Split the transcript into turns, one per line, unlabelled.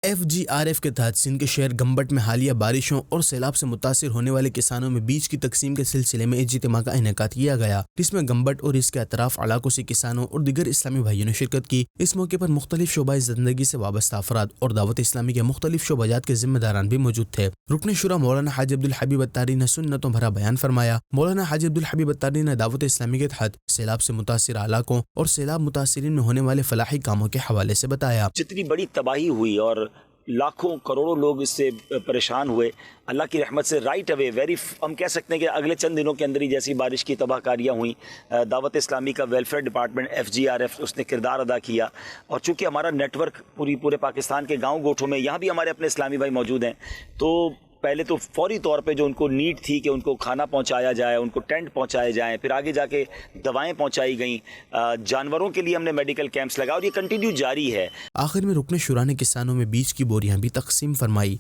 FGRF کے تحت سندھ کے شہر گمبٹ میں حالیہ بارشوں اور سیلاب سے متاثر ہونے والے کسانوں میں بیج کی تقسیم کے سلسلے میں اجتماع کا انعقاد کیا گیا، جس میں گمبٹ اور اس کے اطراف علاقوں سے کسانوں اور دیگر اسلامی بھائیوں نے شرکت کی۔ اس موقع پر مختلف شعبۂ زندگی سے وابستہ افراد اور دعوت اسلامی کے مختلف شعبہ جات کے ذمہ داران بھی موجود تھے۔ رکن شورا مولانا حاجی عبدالحبیب اتاری نے سنتوں بھرا بیان فرمایا۔ مولانا حاجی عبدالحبیب اتاری نے دعوت اسلامی کے تحت سیلاب سے متاثرہ علاقوں اور سیلاب متاثرین میں ہونے والے فلاحی کاموں کے حوالے سے بتایا۔
جتنی بڑی تباہی ہوئی اور لاکھوں کروڑوں لوگ اس سے پریشان ہوئے، اللہ کی رحمت سے رائٹ اوے ہم کہہ سکتے ہیں کہ اگلے چند دنوں کے اندر ہی جیسی بارش کی تباہ کاریاں ہوئیں، دعوت اسلامی کا ویلفیئر ڈپارٹمنٹ FGRF اس نے کردار ادا کیا، اور چونکہ ہمارا نیٹ ورک پورے پاکستان کے گاؤں گوٹھوں میں یہاں بھی ہمارے اپنے اسلامی بھائی موجود ہیں، تو پہلے تو فوری طور پہ جو ان کو نیڈ تھی کہ ان کو کھانا پہنچایا جائے، ان کو ٹینٹ پہنچائے جائیں، پھر آگے جا کے دوائیں پہنچائی گئیں، جانوروں کے لیے ہم نے میڈیکل کیمپس لگا، اور یہ کنٹینیو جاری ہے۔
آخر میں رکن شورا نے کسانوں میں بیج کی بوریاں بھی تقسیم فرمائی۔